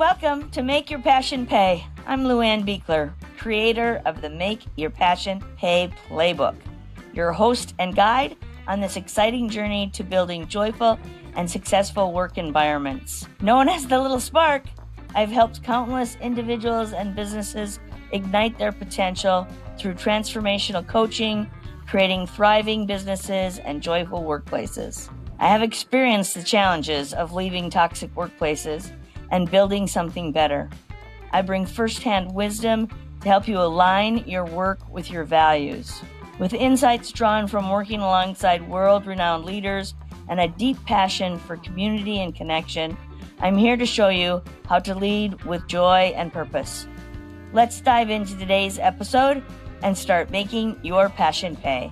welcome to Make Your Passion Pay. I'm Luann Beekler, creator of the Make Your Passion Pay Playbook, your host and guide on this exciting journey to building joyful and successful work environments. Known as the Little Spark, I've helped countless individuals and businesses ignite their potential through transformational coaching, creating thriving businesses and joyful workplaces. I have experienced the challenges of leaving toxic workplaces and building something better. I bring firsthand wisdom to help you align your work with your values. With insights drawn from working alongside world-renowned leaders and a deep passion for community and connection, I'm here to show you how to lead with joy and purpose. Let's dive into today's episode and start making your passion pay.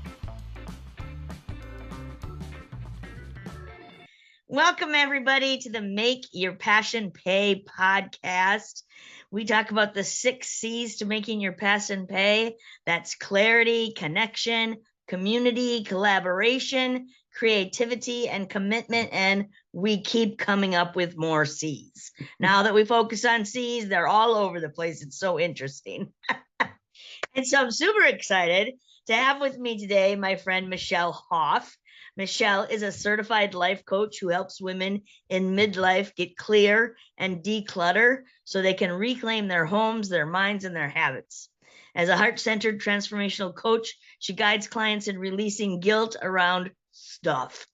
Welcome, everybody, to the Make Your Passion Pay podcast. We talk about the 6 C's to making your passion pay. That's clarity, connection, community, collaboration, creativity, and commitment. And we keep coming up with more C's. Now that we focus on C's, they're all over the place. It's so interesting. And so I'm super excited to have with me today my friend Michelle Hoff. Michelle is a certified life coach who helps women in midlife get clear and declutter so they can reclaim their homes, their minds, and their habits. As a heart-centered transformational coach, she guides clients in releasing guilt around stuff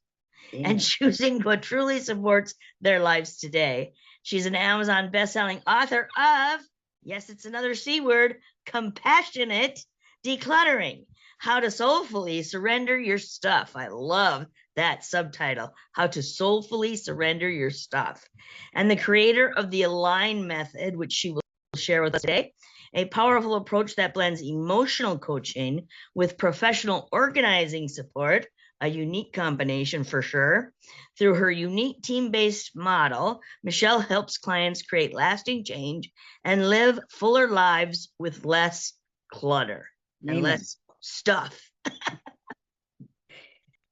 and choosing what truly supports their lives today. She's an Amazon best-selling author of, yes, it's another C word, Compassionate Decluttering. How to Soulfully Surrender Your Stuff. I love that subtitle, How to Soulfully Surrender Your Stuff. And the creator of the A.L.I.G.N method, which she will share with us today, a powerful approach that blends emotional coaching with professional organizing support, a unique combination for sure. Through her unique team-based model, Michelle helps clients create lasting change and live fuller lives with less clutter and less stuff.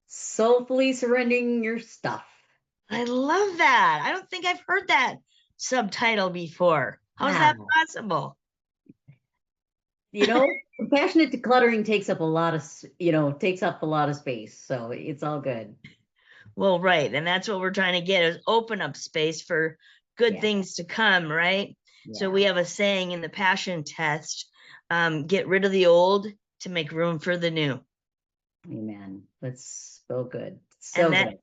Soulfully surrendering your stuff. I love that. I don't think I've heard that subtitle before. How's that possible? Compassionate decluttering takes up a lot of space. So it's all good. Well, right. And that's what we're trying to get is open up space for good things to come, right? Yeah. So we have a saying in the passion test, get rid of the old to make room for the new. Amen. That's so good. So good.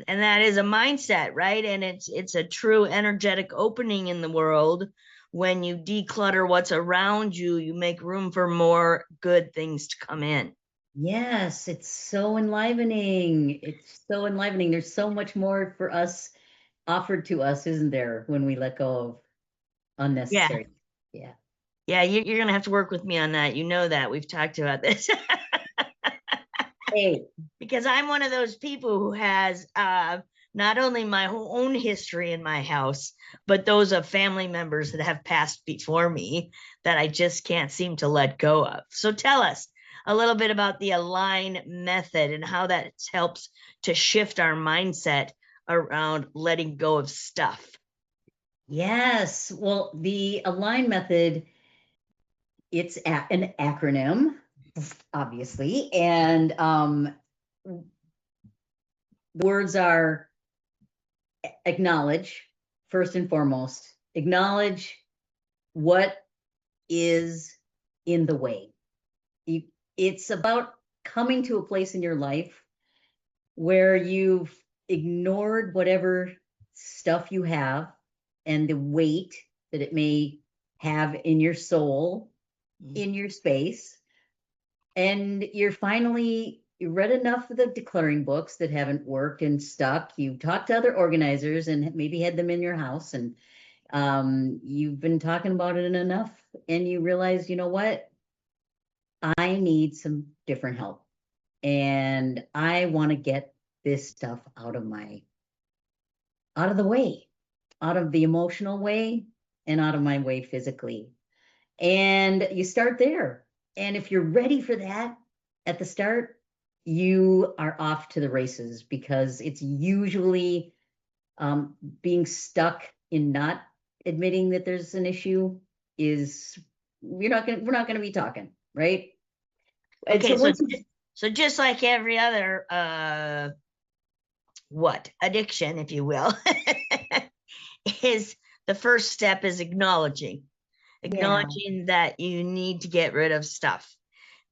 And that is a mindset, right? And it's a true energetic opening in the world. When you declutter what's around you, you make room for more good things to come in. Yes, it's so enlivening. It's so enlivening. There's so much more for us offered to us, isn't there, when we let go of unnecessary. Yeah, you're going to have to work with me on that. You know that. We've talked about this. Hey. Because I'm one of those people who has not only my own history in my house, but those of family members that have passed before me that I just can't seem to let go of. So tell us a little bit about the A.L.I.G.N method and how that helps to shift our mindset around letting go of stuff. Yes. Well, the A.L.I.G.N method, it's an acronym, obviously, and words are acknowledge, first and foremost. Acknowledge what is in the way. It's about coming to a place in your life where you've ignored whatever stuff you have and the weight that it may have in your soul, in your space. And you read enough of the decluttering books that haven't worked and stuck. You talked to other organizers and maybe had them in your house, and you've been talking about it enough, and you realize, you know what? I need some different help, and I want to get this stuff out of the way, out of the emotional way, and out of my way physically. And you start there. And if you're ready for that at the start, you are off to the races, because it's usually being stuck in not admitting that there's an issue is we're not gonna be talking, right? And Okay, so so once you so just like every other addiction, if you will, is the first step is acknowledging yeah, that you need to get rid of stuff.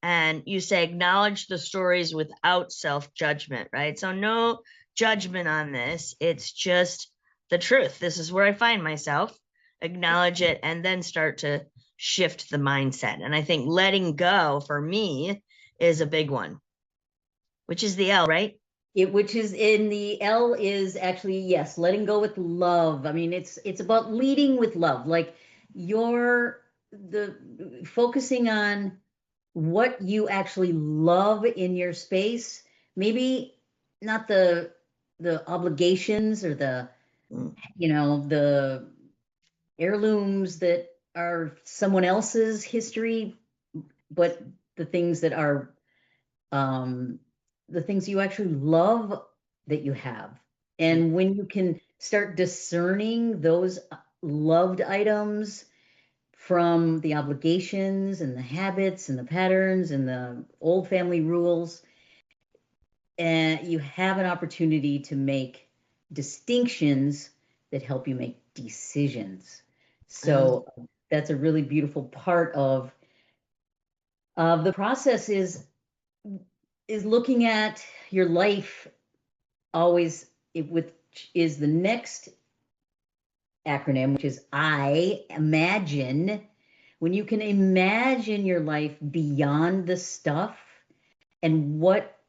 And you say acknowledge the stories without self-judgment, right? So no judgment on this. It's just the truth. This is where I find myself. Acknowledge it and then start to shift the mindset. And I think letting go for me is a big one, which is the L, right? which is in the L is actually, yes, letting go with love. I mean, it's about leading with love. Like you're the focusing on what you actually love in your space. Maybe not the obligations or the, Mm. the heirlooms that are someone else's history, but the things that are um, the things you actually love that you have. And when you can start discerning those loved items from the obligations and the habits and the patterns and the old family rules, and you have an opportunity to make distinctions that help you make decisions. Um, So that's a really beautiful part of the process is looking at your life always which is the next acronym, which is I imagine. When you can imagine your life beyond the stuff and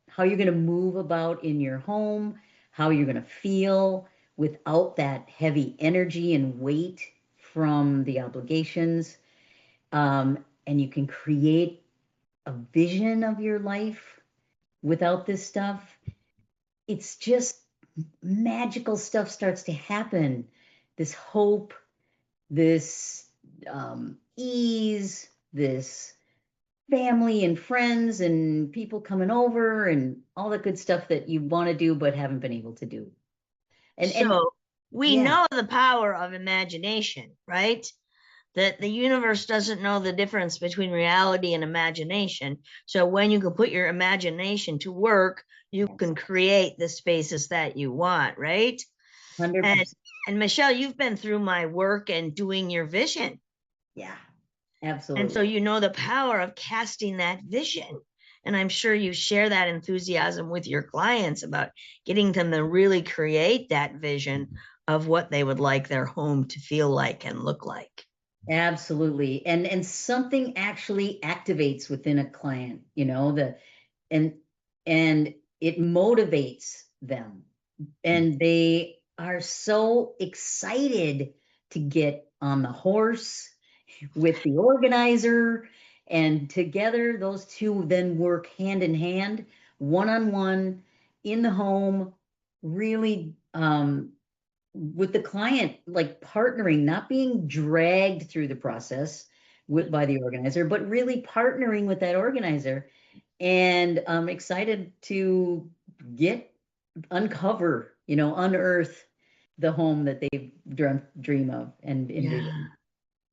how you're going to move about in your home, how you're going to feel without that heavy energy and weight from the obligations, and you can create a vision of your life without this stuff, it's just magical stuff starts to happen. This hope, this ease, this family and friends and people coming over and all the good stuff that you want to do but haven't been able to do. And so we yeah, know the power of imagination, right? That the universe doesn't know the difference between reality and imagination. So when you can put your imagination to work, you yes, can create the spaces that you want, right? And 100%. and Michelle, you've been through my work and doing your vision. Yeah, And so absolutely. you know the power of casting that vision. And I'm sure you share that enthusiasm with your clients about getting them to really create that vision of what they would like their home to feel like and look like. Absolutely. And something actually activates within a client, and and it motivates them. And they are so excited to get on the horse with the organizer. And together, those two then work hand in hand, one on one in the home, really with the client, like partnering, not being dragged through the process by the organizer, but really partnering with that organizer. And I'm excited to get uncover, unearth the home that they dream of and Yeah. envision.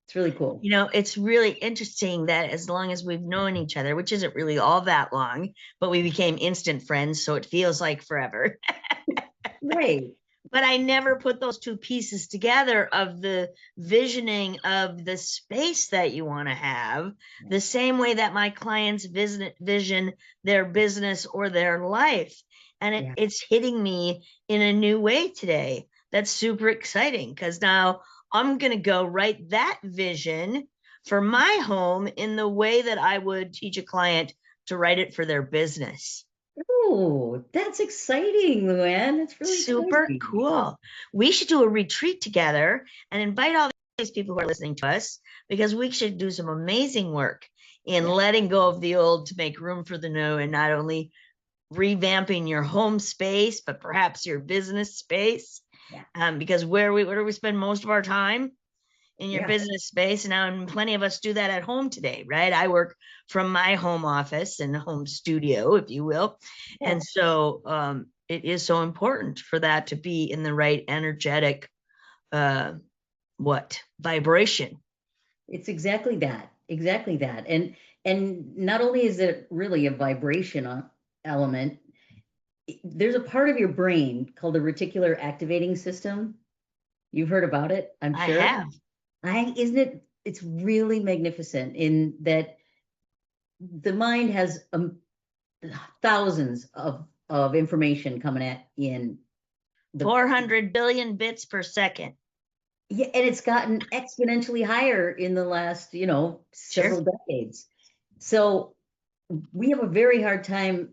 It's really cool. It's really interesting that as long as we've known each other, which isn't really all that long, but we became instant friends, so it feels like forever. Right. But I never put those two pieces together of the visioning of the space that you want to have, the same way that my clients vision their business or their life. And Yeah. it's hitting me in a new way today. That's super exciting because now I'm going to go write that vision for my home in the way that I would teach a client to write it for their business. Oh, that's exciting, Luann. That's really Super exciting. cool. We should do a retreat together and invite all these people who are listening to us because we should do some amazing work in Yeah. letting go of the old to make room for the new and not only revamping your home space, but perhaps your business space. Yeah. Because where do we spend most of our time? In your Yeah. business space. Now, and plenty of us do that at home today, right? I work from my home office and home studio, if you will. Yeah. And so it is so important for that to be in the right energetic uh, what? Vibration. It's exactly that. Exactly that. And not only is it really a vibration element, there's a part of your brain called the reticular activating system. You've heard about it, I'm I sure. have. Isn't it? It's really magnificent in that the mind has thousands of information coming at in the 400 billion bits per second. yeah, and it's gotten exponentially higher in the last, Sure. several decades. So we have a very hard time.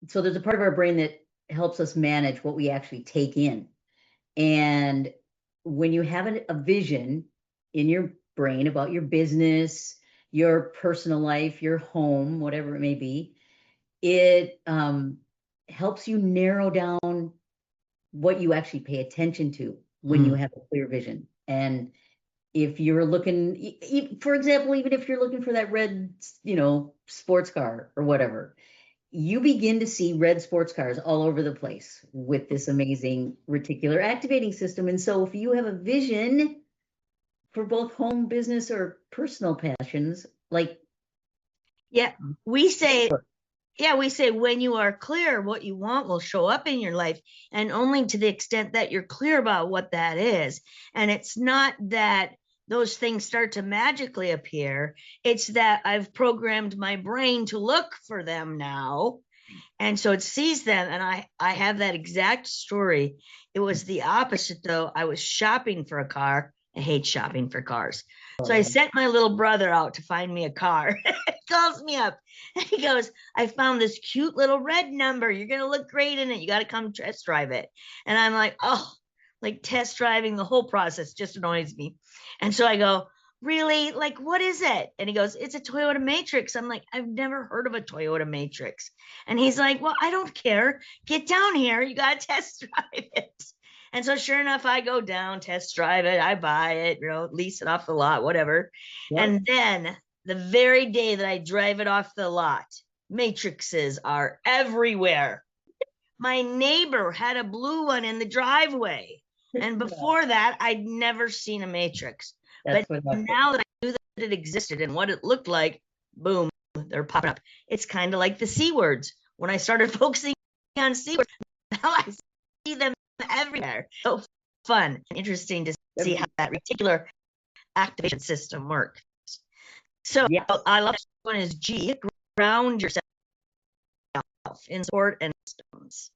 So there's a part of our brain that helps us manage what we actually take in. And when you have a vision in your brain about your business, your personal life, your home, whatever it may be, it helps you narrow down what you actually pay attention to when you have a clear vision. And if you're looking, for example, even if you're looking for that red, sports car or whatever, you begin to see red sports cars all over the place with this amazing reticular activating system. And so if you have a vision for both home, business, or personal passions, like, Yeah. We say, yeah, we say when you are clear, what you want will show up in your life, and only to the extent that you're clear about what that is. And it's not that those things start to magically appear, it's that I've programmed my brain to look for them now. And so it sees them. And I have that exact story. It was the opposite, though. I was shopping for a car. I hate shopping for cars. So I sent my little brother out to find me a car. He calls me up and he goes, I found this cute little red number. You're going to look great in it. You got to come test drive it. And I'm like, oh, like test driving, the whole process just annoys me. And so I go, really? Like, what is it? And he goes, it's a Toyota Matrix. I'm like, I've never heard of a Toyota Matrix. And he's like, well, I don't care. Get down here. You got to test drive it. And so sure enough, I go down, test drive it. I buy it, lease it off the lot, whatever. yep. And then the very day that I drive it off the lot, matrices are everywhere. My neighbor had a blue one in the driveway. And before that, I'd never seen a matrix. But now that I knew that it existed and what it looked like, boom, they're popping up. It's kind of like the C words. When I started focusing on C words, now I see them everywhere. So fun and interesting to see how that reticular activation system works. So yeah. I love this one is G, ground yourself in support and systems.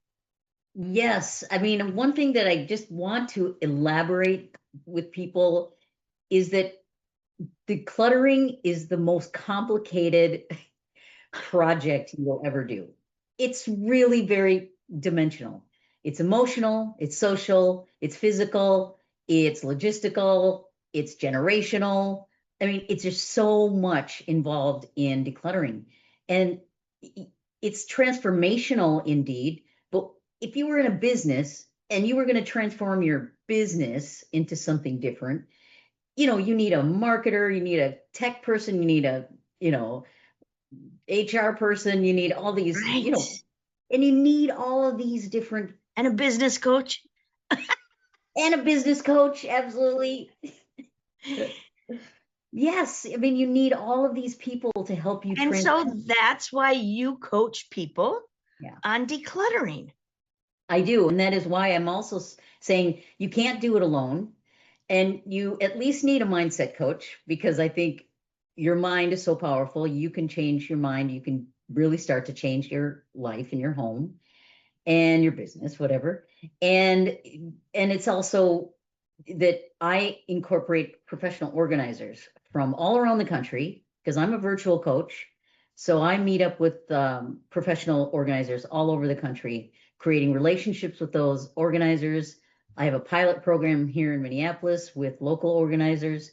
Yes. I mean, one thing that I just want to elaborate with people is that decluttering is the most complicated project you will ever do. It's really very dimensional. It's emotional, it's social, it's physical, it's logistical, it's generational. I mean, it's just so much involved in decluttering. And it's transformational indeed. But if you were in a business and you were going to transform your business into something different, you need a marketer, you need a tech person, you need a, HR person, you need all these, right. And you need all of these different. And a business coach. And a business coach, absolutely. Yes, I mean, you need all of these people to help you. And so that's why you coach people on decluttering. I do. And that is why I'm also saying you can't do it alone. And you at least need a mindset coach, because I think your mind is so powerful. You can change your mind. You can really start to change your life and your home and your business, whatever. And it's also that I incorporate professional organizers from all around the country, because I'm a virtual coach. So I meet up with professional organizers all over the country, creating relationships with those organizers. I have a pilot program here in Minneapolis with local organizers.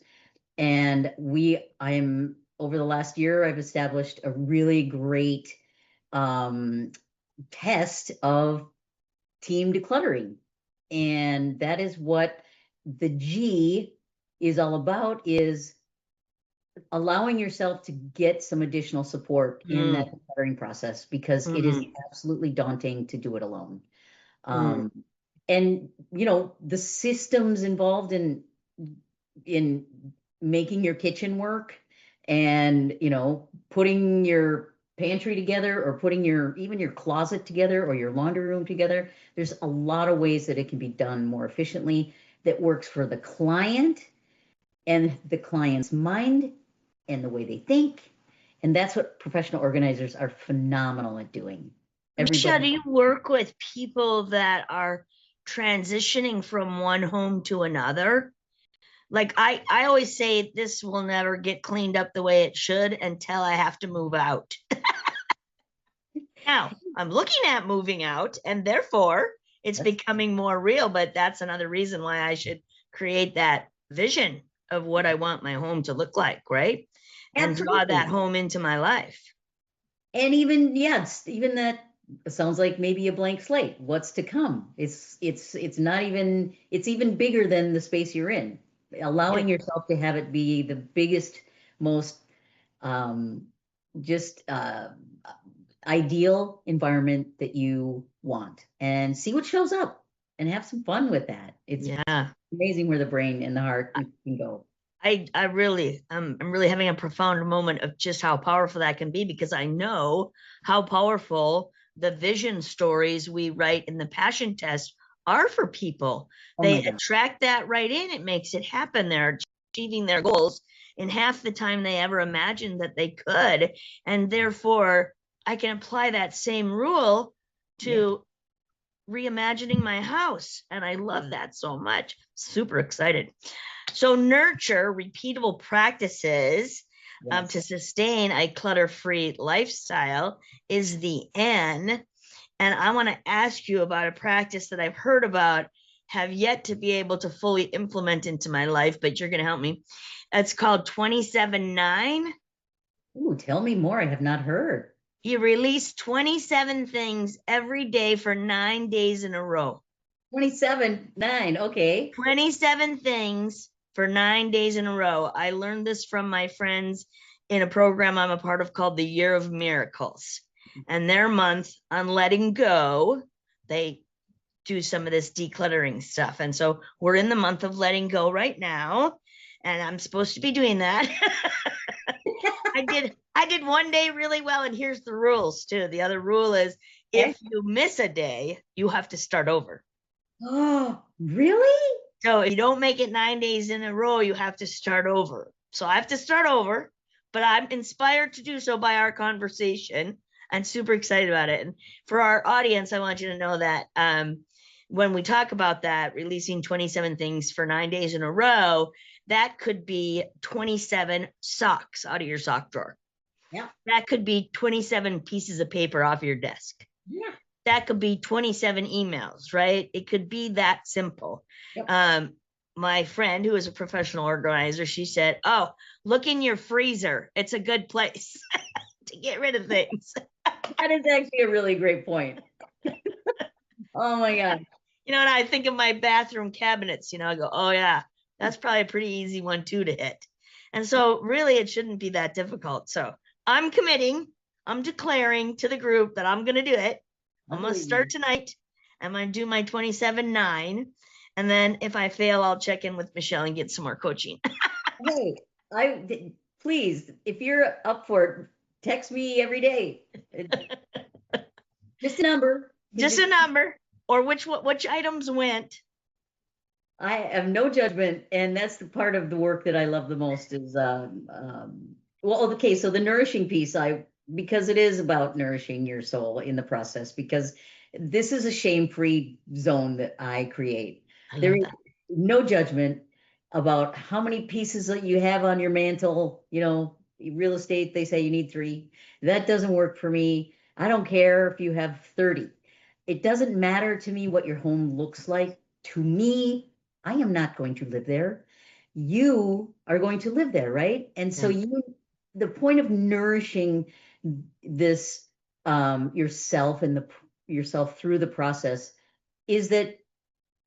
And over the last year, I've established a really great test of team decluttering. And that is what the G is all about, is allowing yourself to get some additional support in that decluttering process, because it is absolutely daunting to do it alone. And the systems involved in making your kitchen work, and putting your pantry together, or putting even your closet together, or your laundry room together. There's a lot of ways that it can be done more efficiently, that works for the client and the client's mind and the way they think. And that's what professional organizers are phenomenal at doing. Michelle, do Everybody. you work with people that are transitioning from one home to another? Like I always say this will never get cleaned up the way it should until I have to move out. Now, I'm looking at moving out, and therefore it's That's becoming more real, but that's another reason why I should create that vision of what I want my home to look like, right? And draw that absolutely. home into my life. And even, yeah, even that sounds like maybe a blank slate. What's to come? It's not even, it's even bigger than the space you're in. Yeah. Allowing yourself to have it be the biggest, most um, just ideal environment that you want, and see what shows up, and have some fun with that. It's Yeah. amazing where the brain and the heart can go. I really I'm really having a profound moment of just how powerful that can be, because I know how powerful the vision stories we write in the passion test are for people. Oh my They God. attract that right in. It makes it happen. They're achieving their goals in half the time they ever imagined that they could. And therefore, I can apply that same rule Yeah. to reimagining my house. And I love that so much. Super excited. So, nurture repeatable practices to Yes. sustain a clutter free lifestyle is the N. And I want to ask you about a practice that I've heard about, have yet to be able to fully implement into my life, but you're going to help me. It's called 27-9. Ooh, tell me more. I have not heard. You release 27 things every day for 9 days in a row. 27/9. Okay. 27 things for 9 days in a row. I learned this from my friends in a program I'm a part of called the Year of Miracles. And their month on letting go, they do some of this decluttering stuff. And so we're in the month of letting go right now. And I'm supposed to be doing that. I did one day really well, and here's the rules too. The other rule is Okay. if you miss a day, you have to start over. Oh, really? So if you don't make it 9 days in a row, you have to start over. So I have to start over, but I'm inspired to do so by our conversation. I'm super excited about it. And for our audience, I want you to know that when we talk about that, releasing 27 things for 9 days in a row, that could be 27 socks out of your sock drawer. Yeah. That could be 27 pieces of paper off your desk. Yeah. That could be 27 emails, right? It could be that simple. Yep. My friend who is a professional organizer, she said, "Oh, look in your freezer. It's a good place to get rid of things." That is actually a really great point. Oh my God. And I think of my bathroom cabinets, I go, "Oh yeah, that's probably a pretty easy one too to hit." And so really it shouldn't be that difficult. So I'm committing, I'm declaring to the group that I'm going to do it. I I'm going to believe start you. tonight. I'm going to do my 27-9. And then if I fail, I'll check in with Michelle and get some more coaching. Hey, please, if you're up for it, text me every day. Just a number. Just a number, or which items went. I have no judgment, and that's the part of the work that I love the most is well, okay, so the nourishing piece, because it is about nourishing your soul in the process, because this is a shame-free zone that I create. I There love is that. no judgment about how many pieces that you have on your mantle. Real estate, they say you need 3. That doesn't work for me. I don't care if you have 30. It doesn't matter to me what your home looks like. To me, I am not going to live there. You are going to live there, right? And so Yeah. the point of nourishing this yourself and yourself through the process is that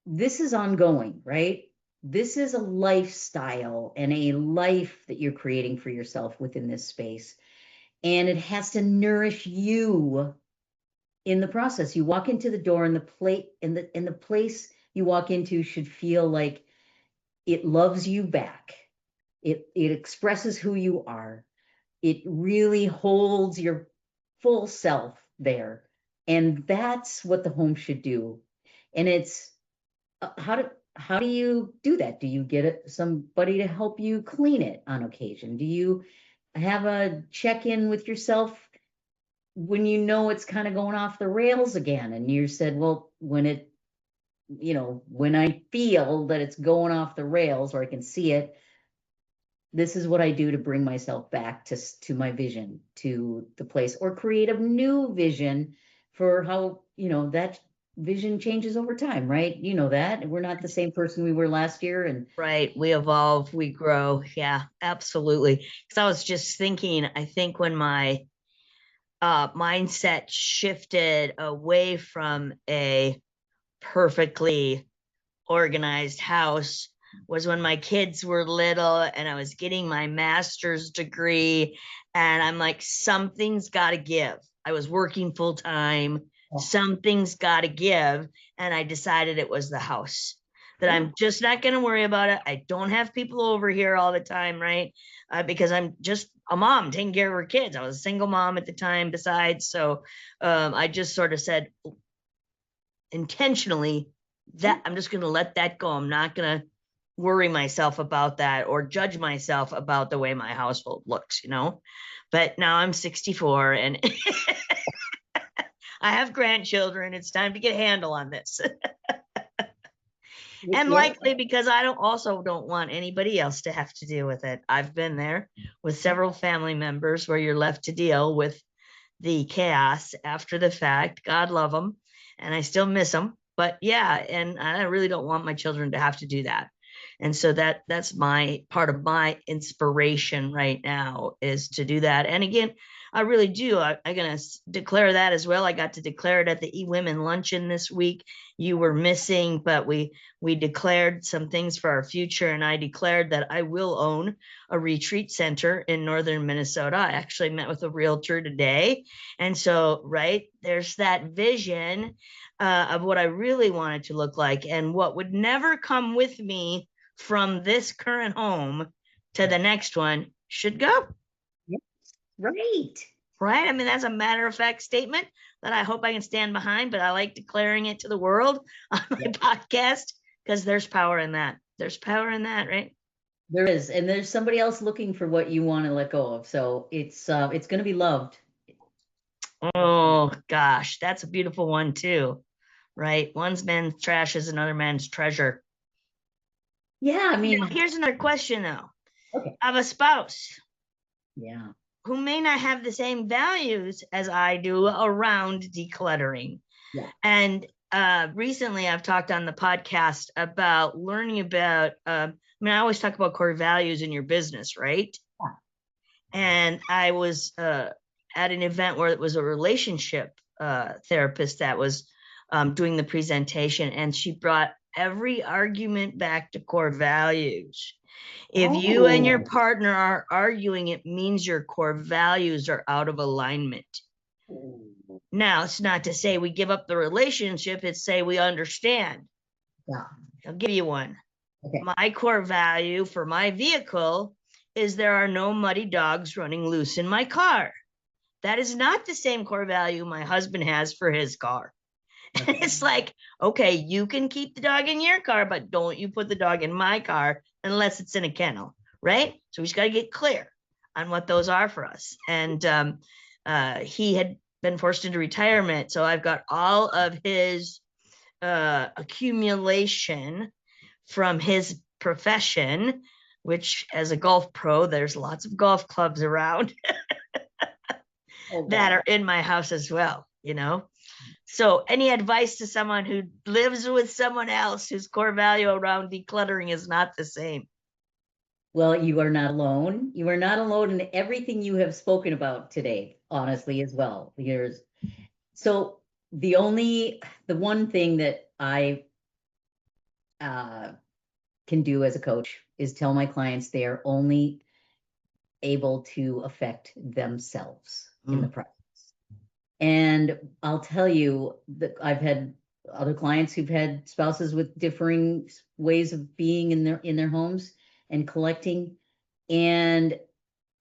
this is ongoing, right? This is a lifestyle and a life that you're creating for yourself within this space. And it has to nourish you in the process. You walk into the door, and the plate in the place you walk into should feel like it loves you back. It expresses who you are. It really holds your full self there. And that's what the home should do. And it's how do you do that? Do you get somebody to help you clean it on occasion? Do you have a check-in with yourself when you know it's kind of going off the rails again? And you said, well, when I feel that it's going off the rails or I can see it, this is what I do to bring myself back to my vision, to the place, or create a new vision for how, that vision changes over time, right? You know that we're not the same person we were last year. And Right. We evolve, we grow. Yeah, absolutely. Because I was just thinking, I think when my mindset shifted away from a perfectly organized house was when my kids were little and I was getting my master's degree. And I'm like, something's got to give. I was working full time. Something's got to give. And I decided it was the house, that I'm just not going to worry about it. I don't have people over here all the time, right? Because I'm just a mom taking care of her kids. I was a single mom at the time, besides. So I just sort of said intentionally that I'm just going to let that go. I'm not going to worry myself about that or judge myself about the way my household looks, But now I'm 64 and I have grandchildren. It's time to get a handle on this. And likely because I don't want anybody else to have to deal with it. I've been there with several family members where you're left to deal with the chaos after the fact. God love them, and I still miss them. But yeah, and I really don't want my children to have to do that. And so that's my part of my inspiration right now, is to do that. And again, I really do. I'm going to declare that as well. I got to declare it at the E-Women luncheon this week. You were missing, but we declared some things for our future. And I declared that I will own a retreat center in northern Minnesota. I actually met with a realtor today. And so, right, there's that vision of what I really wanted to look like, and what would never come with me from this current home to the next one should go. Yes, right. Right. I mean, that's a matter of fact statement that I hope I can stand behind, but I like declaring it to the world on my podcast, because there's power in that. There's power in that, right? There is, and there's somebody else looking for what you want to let go of. So it's going to be loved. Oh gosh, that's a beautiful one too, right? One's man's trash is another man's treasure. Yeah, I mean, here's another question though. Okay. I have a spouse. Yeah. Who may not have the same values as I do around decluttering. Yeah. And recently I've talked on the podcast about learning about, I always talk about core values in your business, right? Yeah. And I was at an event where it was a relationship therapist that was doing the presentation, and she brought every argument back to core values. If you and your partner are arguing, it means your core values are out of alignment. Now, it's not to say we give up the relationship, it's say we understand. Yeah. I'll give you one. Okay. My core value for my vehicle is there are no muddy dogs running loose in my car. That is not the same core value my husband has for his car. And it's like, okay, you can keep the dog in your car, but don't you put the dog in my car unless it's in a kennel, right? So we just got to get clear on what those are for us. And he had been forced into retirement, so I've got all of his accumulation from his profession, which as a golf pro, there's lots of golf clubs around that are in my house as well, So any advice to someone who lives with someone else whose core value around decluttering is not the same? Well, you are not alone. You are not alone in everything you have spoken about today, honestly, as well. So the one thing that I can do as a coach is tell my clients they are only able to affect themselves in the process. And I'll tell you that I've had other clients who've had spouses with differing ways of being in their homes and collecting. And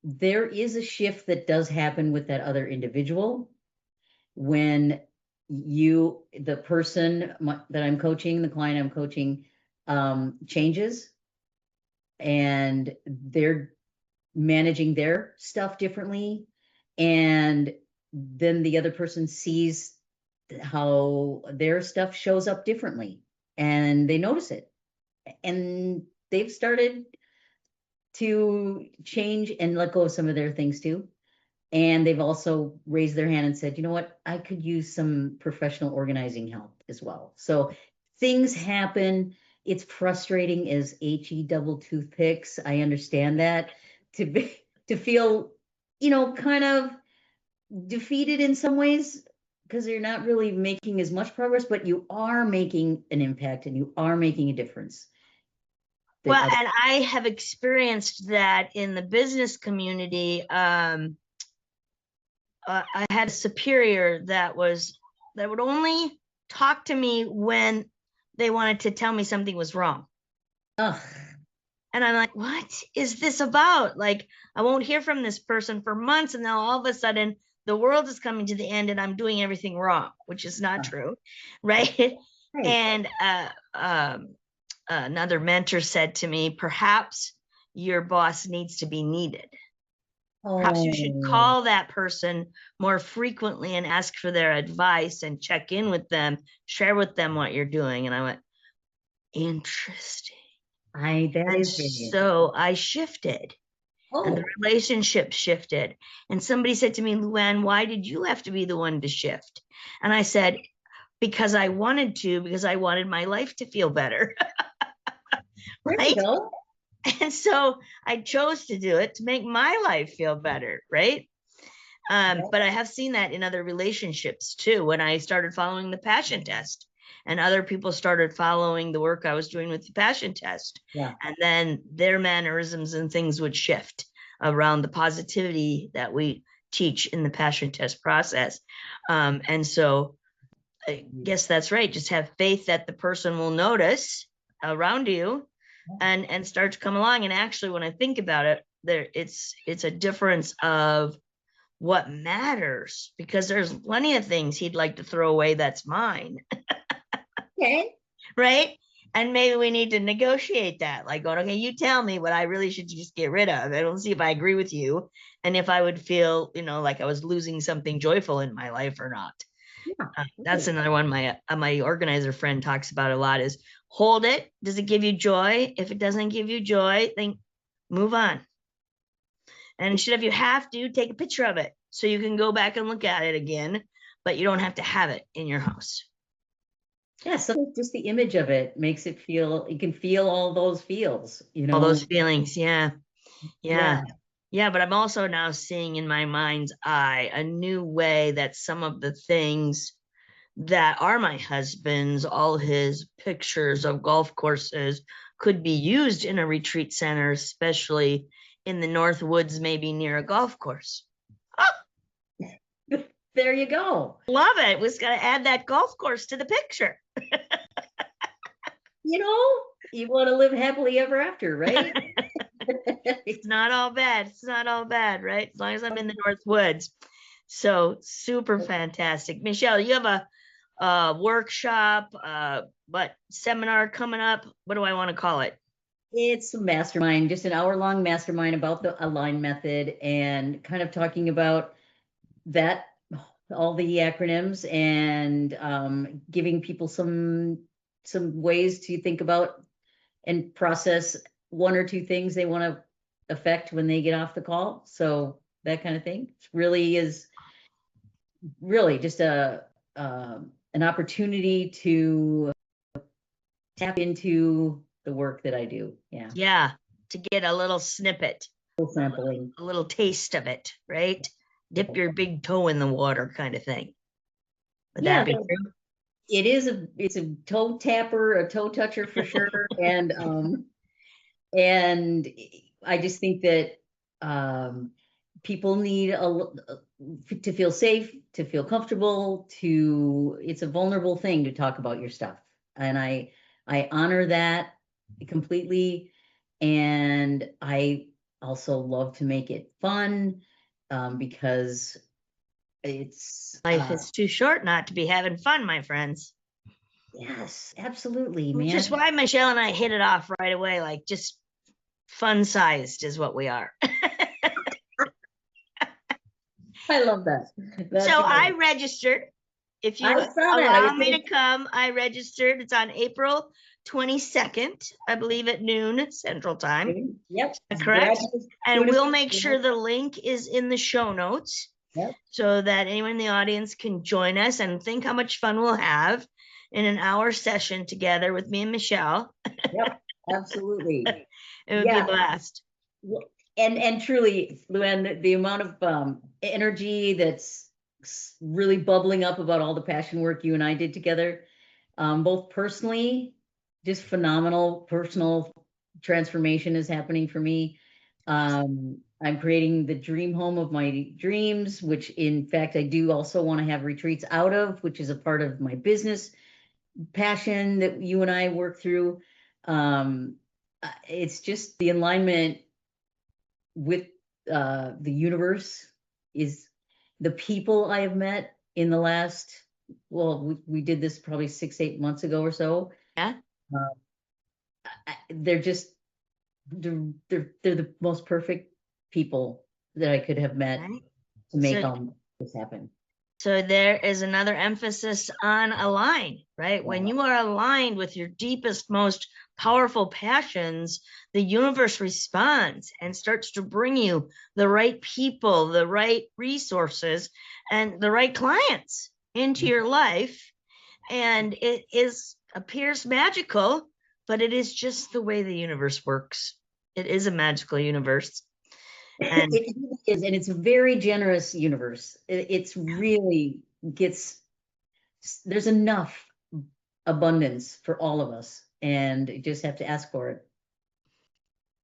there is a shift that does happen with that other individual when the person that I'm coaching, the client I'm coaching, changes, and they're managing their stuff differently. And then the other person sees how their stuff shows up differently, and they notice it. And they've started to change and let go of some of their things too. And they've also raised their hand and said, you know what, I could use some professional organizing help as well. So things happen. It's frustrating as HE double toothpicks. I understand that, to feel, kind of defeated in some ways, because you're not really making as much progress, but you are making an impact and you are making a difference. Well, and I have experienced that in the business community. I had a superior that would only talk to me when they wanted to tell me something was wrong. Ugh. And I'm like, what is this about? Like, I won't hear from this person for months, and now all of a sudden the world is coming to the end and I'm doing everything wrong, which is not true, right? Right. And another mentor said to me, perhaps your boss needs to be needed. Perhaps you should call that person more frequently and ask for their advice and check in with them, share with them what you're doing. And I went, interesting. So I shifted, and the relationship shifted. And somebody said to me, Luann, why did you have to be the one to shift? And I said, because I wanted to, because I wanted my life to feel better. Right? There you go. And so I chose to do it to make my life feel better, right? But I have seen that in other relationships too. When I started following the passion test, and other people started following the work I was doing with the passion test, and then their mannerisms and things would shift around the positivity that we teach in the passion test process. And so I guess that's right. Just have faith that the person will notice around you and start to come along. And actually, when I think about it, it's a difference of what matters, because there's plenty of things he'd like to throw away that's mine. Okay. Right? And maybe we need to negotiate that, like going, okay, you tell me what I really should just get rid of. I don't see if I agree with you, and if I would feel, like I was losing something joyful in my life or not. That's another one my organizer friend talks about a lot, is hold it. Does it give you joy? If it doesn't give you joy, then move on. And if you have to, take a picture of it so you can go back and look at it again, but you don't have to have it in your house. Yeah, so just the image of it makes it feel, you can feel all those feels, all those feelings. Yeah. But I'm also now seeing in my mind's eye a new way that some of the things that are my husband's, all his pictures of golf courses, could be used in a retreat center, especially in the North Woods, maybe near a golf course. There you go. Love it. We just got to add that golf course to the picture. You want to live happily ever after, right? It's not all bad. It's not all bad, right? As long as I'm in the North Woods. So super fantastic. Michelle, you have a workshop, seminar coming up. What do I want to call it? It's a mastermind, just an hour-long mastermind about the A.L.I.G.N method, and kind of talking about that, all the acronyms, and giving people some ways to think about and process one or two things they want to affect when they get off the call. So that kind of thing. It really is just an opportunity to tap into the work that I do. Yeah. To get a little snippet, sampling, a little taste of it, right? Dip your big toe in the water kind of thing. Would that be true? It's a toe tapper, a toe toucher for sure. And I just think that people need to feel safe, to feel comfortable, it's a vulnerable thing to talk about your stuff. And I honor that completely. And I also love to make it fun, because it's, Life is too short not to be having fun, my friends. yes, absolutely, Which man. is why Michelle and I hit it off right away. Like, just fun sized is what we are. I love that. That's So I great. registered. If I you saw that. allow me to come, I registered. It's on April 22nd, I believe, at noon Central Time. Yep. Correct. And we'll make Yep. sure the link is in the show notes so that anyone in the audience can join us, and think how much fun we'll have in an hour session together with me and Michelle. Yep. Absolutely. It would be a blast. And truly, Lou-Anne, the amount of energy that's really bubbling up about all the passion work you and I did together, both personally, just phenomenal personal transformation is happening for me. I'm creating the dream home of my dreams, which in fact I do also want to have retreats out of, which is a part of my business passion that you and I work through. It's just the alignment with the universe is the people I have met in the last, well, we did this probably 6-8 months ago or so. Yeah. They're just, they're the most perfect people that I could have met to make all this happen. So there is another emphasis on align, right? When you are aligned with your deepest, most powerful passions, the universe responds and starts to bring you the right people, the right resources, and the right clients into your life. And it appears magical, but it is just the way the universe works. It is a magical universe. And it really is, and it's a very generous universe. It's really there's enough abundance for all of us, and you just have to ask for it.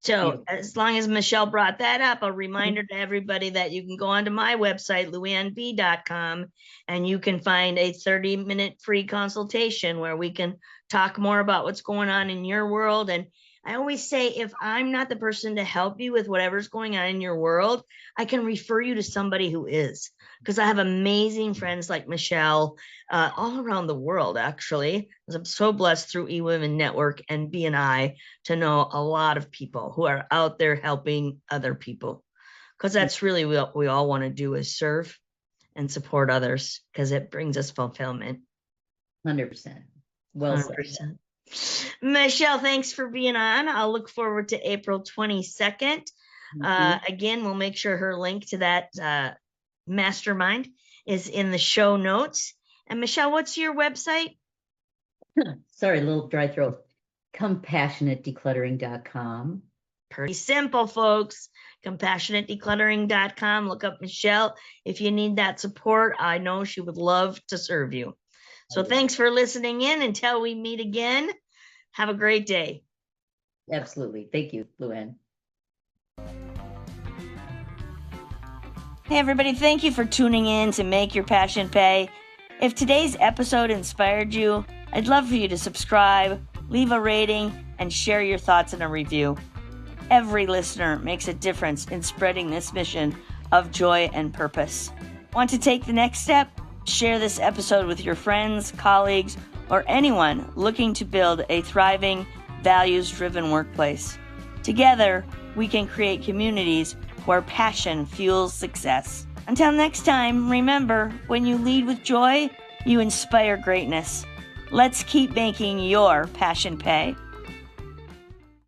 So as long as Michelle brought that up, a reminder to everybody that you can go onto my website, louannb.com, and you can find a 30-minute free consultation where we can talk more about what's going on in your world. And I always say, if I'm not the person to help you with whatever's going on in your world, I can refer you to somebody who is, because I have amazing friends like Michelle all around the world, actually. I'm so blessed through eWomen Network and BNI to know a lot of people who are out there helping other people, because that's really what we all want to do, is serve and support others, because it brings us fulfillment. 100%. Well 100%. Said. Michelle, thanks for being on. I'll look forward to April 22nd. Again, we'll make sure her link to that mastermind is in the show notes. And Michelle, what's your website? Sorry, a little dry throat. Compassionatedecluttering.com. Pretty simple, folks. Compassionatedecluttering.com. Look up Michelle if you need that support. I know she would love to serve you. So thanks for listening in. Until we meet again, have a great day. Absolutely. Thank you, Lou-Anne. Hey, everybody. Thank you for tuning in to Make Your Passion Pay. If today's episode inspired you, I'd love for you to subscribe, leave a rating, and share your thoughts in a review. Every listener makes a difference in spreading this mission of joy and purpose. Want to take the next step? Share this episode with your friends, colleagues, or anyone looking to build a thriving, values-driven workplace. Together, we can create communities where passion fuels success. Until next time, remember, when you lead with joy, you inspire greatness. Let's keep making your passion pay.